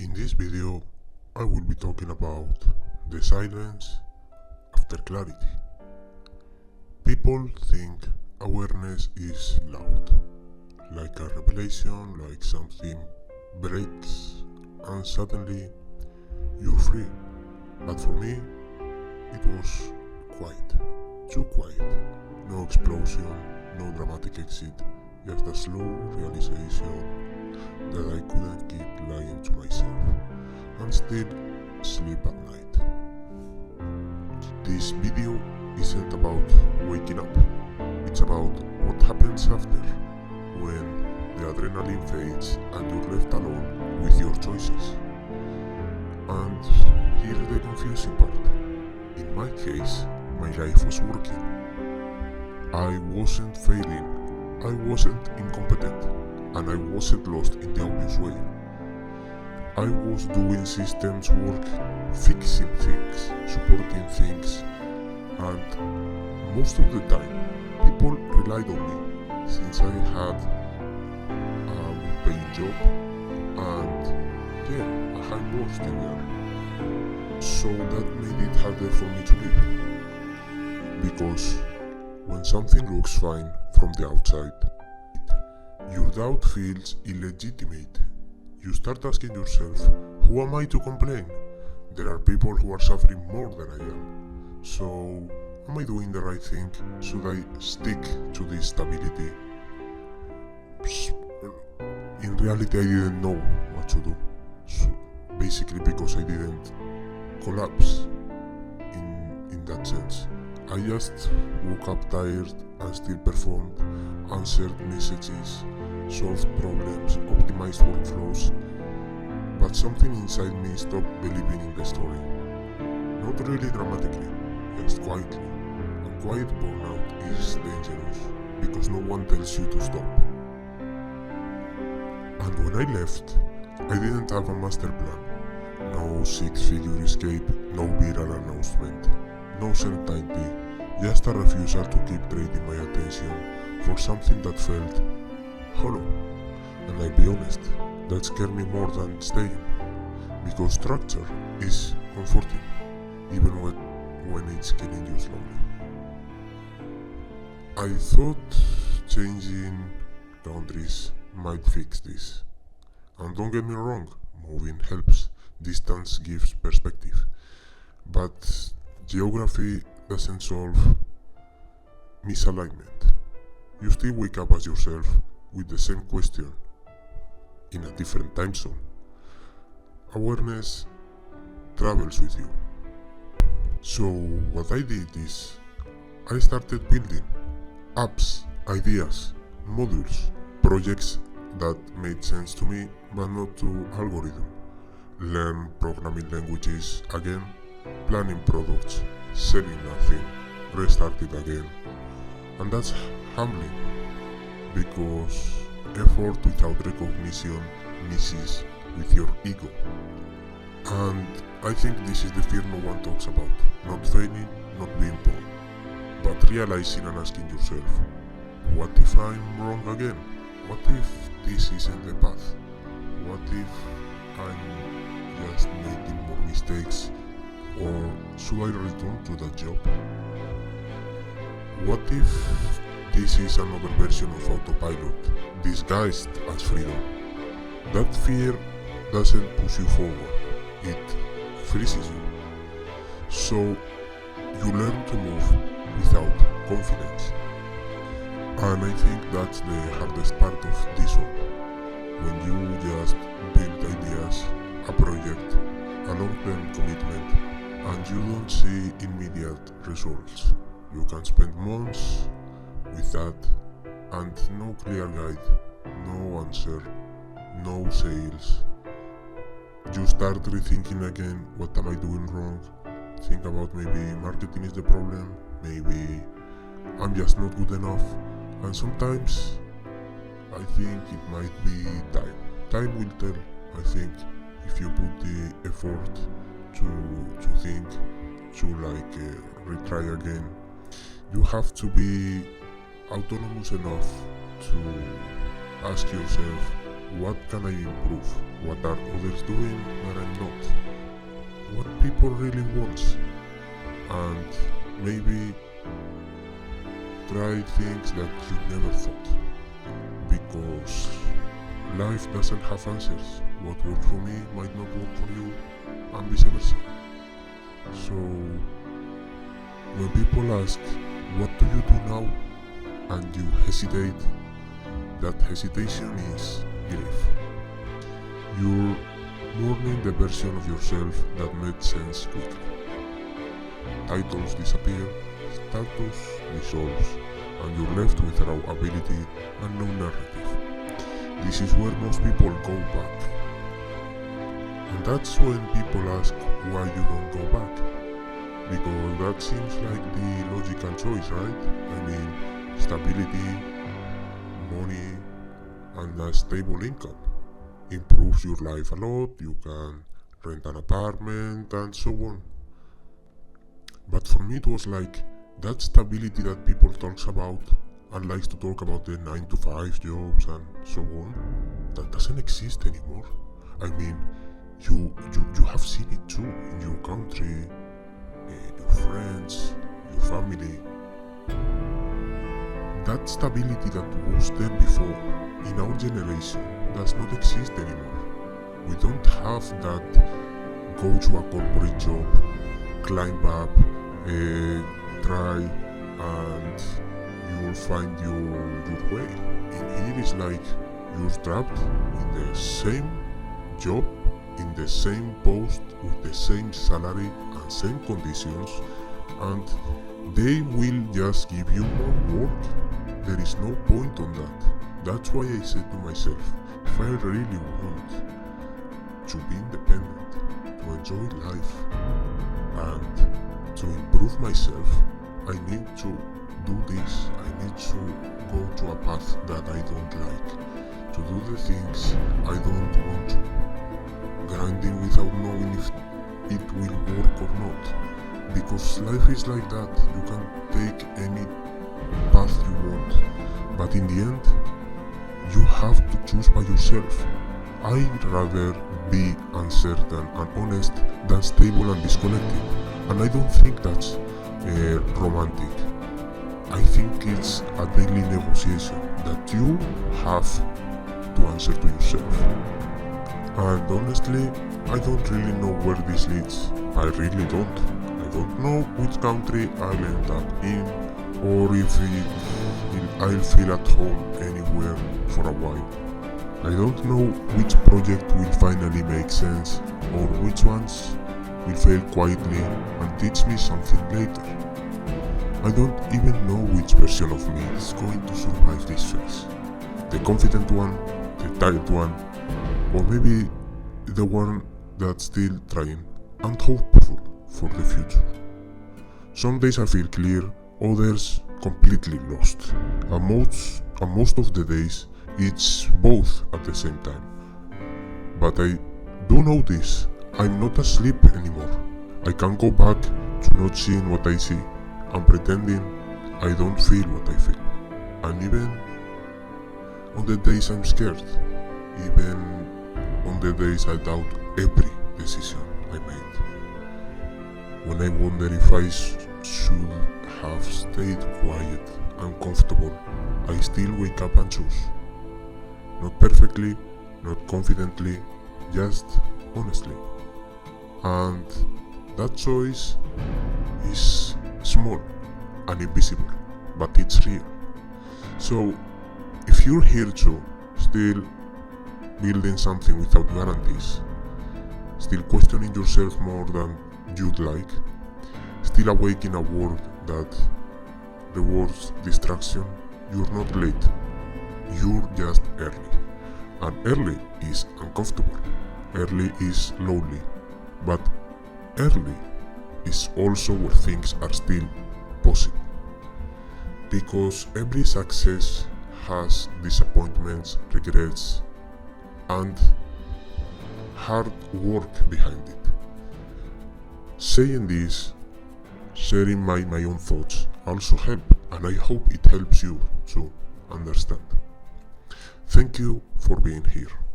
In this video, I will be talking about the silence after clarity. People think awareness is loud, like a revelation, like something breaks and suddenly you're free. But for me, it was quiet, too quiet. No explosion, no dramatic exit, just a slow realization that I couldn't keep lying to myself and still sleep at night. This video isn't about waking up, it's about what happens after, when the adrenaline fades and you're left alone with your choices. And here's the confusing part. In my case, my life was working. I wasn't failing, I wasn't incompetent, and I wasn't lost in the obvious way. I was doing systems work, fixing things, supporting things, and most of the time, people relied on me since I had a good-paying job and a high boss still there. So that made it harder for me to live. Because when something looks fine from the outside, your doubt feels illegitimate. You start asking yourself, who am I to complain? There are people who are suffering more than I am. So, am I doing the right thing? Should I stick to this stability? In reality, I didn't know what to do. So, basically because I didn't collapse in that sense. I just woke up tired and still performed, answered messages, solved problems, optimized workflows, but something inside me stopped believing in the story. Not really dramatically, just quietly. And quiet burnout is dangerous because no one tells you to stop. And when I left, I didn't have a master plan. No six-figure escape, no viral announcement, no certainty, just a refusal to keep trading my attention for something that felt hollow. And I'll be honest, that scared me more than staying, because structure is comforting, even when it's killing you slowly. I thought changing boundaries might fix this. And don't get me wrong, moving helps. Distance gives perspective. But geography doesn't solve misalignment. You still wake up as yourself with the same question in a different time zone. Awareness travels with you. So what I did is I started building apps, ideas, modules, projects that made sense to me but not to algorithm. Learn programming languages again, planning products, selling nothing, restart it again. And that's humbling, because effort without recognition misses with your ego. And I think this is the fear no one talks about. Not failing, not being poor, but realizing and asking yourself, what if I'm wrong again? What if this isn't the path? What if I'm just making more mistakes? Or should I return to that job? What if this is another version of autopilot, disguised as freedom? That fear doesn't push you forward, it freezes you. So you learn to move without confidence. And I think that's the hardest part of this one. When you just build ideas, a project, a long-term commitment, and you don't see immediate results. You can spend months with that and no clear guide, no answer, no sales. You start rethinking again, what am I doing wrong? Think about maybe marketing is the problem, maybe I'm just not good enough. And sometimes I think it might be time. Time will tell. I think if you put the effort to think, to retry again, you have to be autonomous enough to ask yourself, what can I improve? What are others doing that I'm not? What people really want? And maybe try things that you never thought. Because life doesn't have answers. What works for me might not work for you, and vice versa. So, when people ask, what do you do now? And you hesitate, that hesitation is grief. You're mourning the version of yourself that made sense quickly. Titles disappear, status dissolves, and you're left with raw ability and no narrative. This is where most people go back. And that's when people ask why you don't go back. Because that seems like the logical choice, right? I mean, stability, money, and a stable income improves your life a lot. You can rent an apartment and so on. But for me it was like, that stability that people talks about and likes to talk about the 9-to-5 jobs and so on, that doesn't exist anymore. I mean, you have seen it too in your country, your friends, your family. That stability that was there before in our generation does not exist anymore. We don't have that go to a corporate job, climb up, try, and you will find your way. In here it's like you're trapped in the same job, in the same post, with the same salary and same conditions, and they will just give you more work. There is no point on that. That's why I said to myself, if I really want to be independent, to enjoy life, and to improve myself, I need to do this. I need to go to a path that I don't like, to do the things I don't want to, grinding without knowing if it will work or not. Because life is like that. You can take any path you want, but in the end, you have to choose by yourself. I'd rather be uncertain and honest than stable and disconnected, and I don't think that's romantic. I think it's a daily negotiation that you have to answer to yourself. And honestly, I don't really know where this leads. I really don't. I don't know which country I'll end up in, or if I'll feel at home anywhere for a while. I don't know which project will finally make sense, or which ones will fail quietly and teach me something later. I don't even know which version of me is going to survive this phase. The confident one, the tired one, or maybe the one that's still trying and hopeful for the future. Some days I feel clear, others completely lost, and most of the days it's both at the same time. But I do know this, I'm not asleep anymore. I can't go back to not seeing what I see and pretending I don't feel what I feel. And even on the days I'm scared, even on the days I doubt every decision I made, when I wonder if I should have stayed quiet and comfortable, I still wake up and choose. Not perfectly, not confidently, just honestly. And that choice is small and invisible, but it's real. So, if you're here too, still building something without guarantees, still questioning yourself more than you'd like, still awake in a world that rewards distraction, you're not late, you're just early. And early is uncomfortable, early is lonely, but early is also where things are still possible. Because every success has disappointments, regrets, and hard work behind it. Saying this, sharing my own thoughts also help, and I hope it helps you to understand. Thank you for being here.